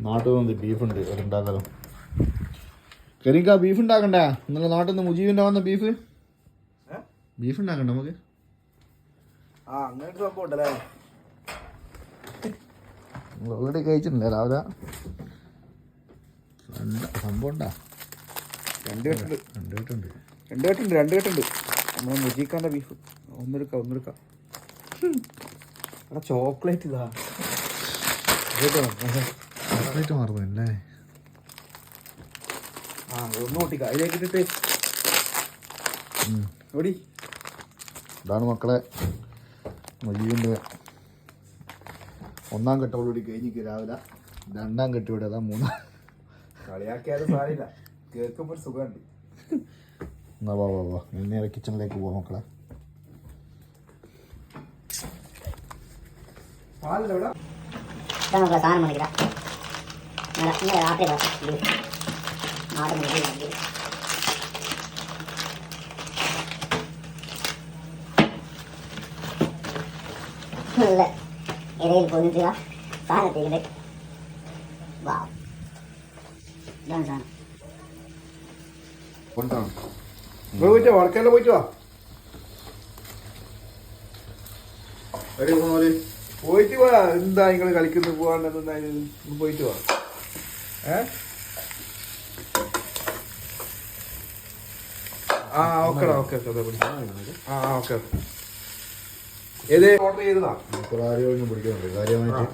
നാട്ടിൽ നിന്ന് ബീഫുണ്ട് അതുണ്ടാക്കാലോ. കരിക്ക ബീഫ് ഉണ്ടാക്കണ്ടേ? ഇന്നലെ നാട്ടിൽ നിന്ന് മുജീബിൻ്റെ വന്ന ബീഫ് ഉണ്ടാക്കണ്ട നമുക്ക്? അങ്ങനത്തെ സംഭവം ഉണ്ടല്ലേ? ഓൾറെഡി കഴിച്ചിട്ടില്ലേ രാവിലെ? സംഭവം ഉണ്ടാ? രണ്ട് കെട്ടുണ്ട് നമ്മളെ മുജീക്കാൻ്റെ ബീഫ്. ഒന്നെടുക്കാം. ചോക്ലേറ്റ് ഇതാ. ചോക്ലേറ്റ് മാറുന്നല്ലേ? ഒന്ന് പൊട്ടിക്ക അതിലേക്ക് ഇട്ടിട്ട് ഓടി. ഇതാണ് മക്കളെ മുജീബിൻ്റെ ഒന്നാം കെട്ട് ഓൾറെഡി കഴിഞ്ഞിക്ക് രാവിലെ. രണ്ടാം കെട്ട് ഇവിടെ അതാ മൂന്നാം. കളിയാക്കിയാലും സാരില്ല, കേൾക്കുമ്പോൾ സുഖമുണ്ട്. എന്നാ വാ നേരെ കിച്ചണിലേക്ക് പോവാം മക്കളെ. സാധനം മണിക്കില്ല രാത്രി നല്ല ഇടയിൽ പൊന്നിട്ടുക സാധനത്തേക്കില്ലേ. വാ ഇതാണ് സാധനം. വടക്കല്ല പോയിട്ട് വാ. പോയിട്ട് വാ. എന്താ നിങ്ങൾ കളിക്കുന്നത്? പോകാണ്ട് പോയിട്ട് വാ. ഓക്കെ. ഏത് ഓർഡർ ചെയ്തതാ? പിടിക്കുന്നുണ്ട് കാര്യമായിട്ട്.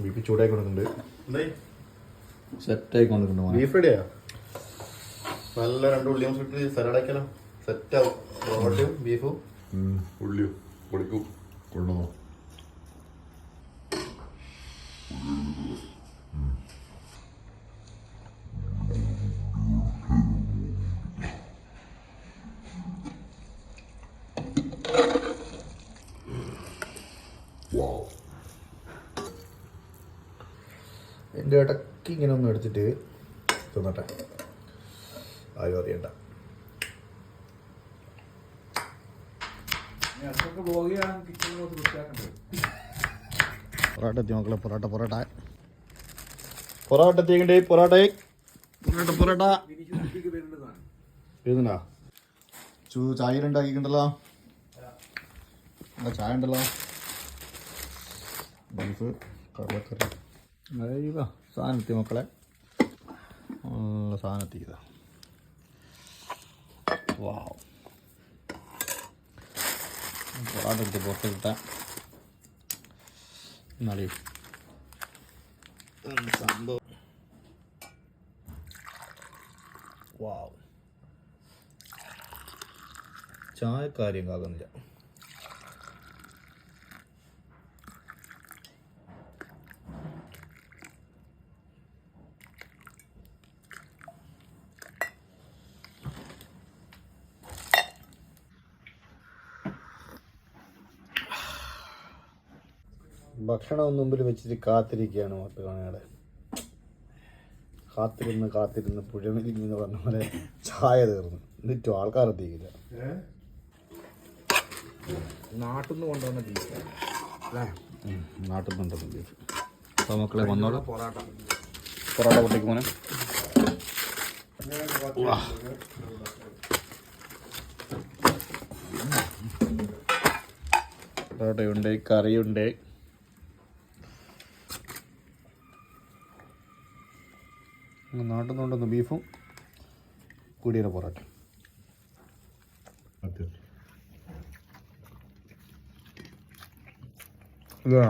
ബീഫ് ചൂടായി കൊടുക്കുന്നുണ്ട്, സെറ്റായി കൊണ്ടിട്ടുണ്ട്. ബീഫ് റെഡിയാ? നല്ല 2 ഉള്ളിയും ഇട്ട് സലാഡാക്കിയാലോ? സെറ്റാവും. പൊറോട്ടയും ബീഫും ഉള്ളിയും പൊളിക്കും കൊണ്ടുവന്നോ. എൻ്റെ ഇടയ്ക്ക് ഇങ്ങനെ ഒന്ന് എടുത്തിട്ട് തിന്നട്ടെ, ആരും അറിയണ്ട. പൊറോട്ട എത്തി മക്കളെ. പൊറോട്ട എത്തിക്കണ്ടേ? പൊറോട്ട എഴുതുണ്ടാ? ചായ ഉണ്ടാക്കിക്കണ്ടല്ലോ. ചായ ഉണ്ടല്ലോ. ബീഫ് കടലക്കറി സാധനം എത്തി മക്കളെ. നല്ല സാധനം എത്തിയതാ. വാവ്. പൊറോട്ട എടുത്ത് പുറത്ത് കിട്ടാൻ എന്നാലേ സംഭവം. വാവ്. ചായക്കാര്യം കാക്കുന്നില്ല. ഭക്ഷണം മുമ്പിൽ വെച്ചിട്ട് കാത്തിരിക്കുകയാണ് മക്കളെ. കാത്തിരുന്ന് പുഴമിരിഞ്ഞ് എന്ന് പറഞ്ഞ പോലെ ചായ തീർന്നു. എന്നിട്ടും ആൾക്കാരെത്തിക്കില്ല. നാട്ടിൽ നിന്ന് കൊണ്ടുവന്ന ബീഫ് അല്ലേ? നാട്ടിൽ നിന്ന് കൊണ്ടുവന്ന ബീഫ്. അപ്പോൾ മക്കളെ വന്നോളൂ. പൊറോട്ട പൊട്ടിക്ക് മോനെ. പൊറോട്ടയുണ്ട്, കറിയുണ്ട്. നാട്ടിൽ നിന്ന് കൊണ്ടുവന്ന ബീഫും കൂടിയൊരു പൊറോട്ട. ഇതാ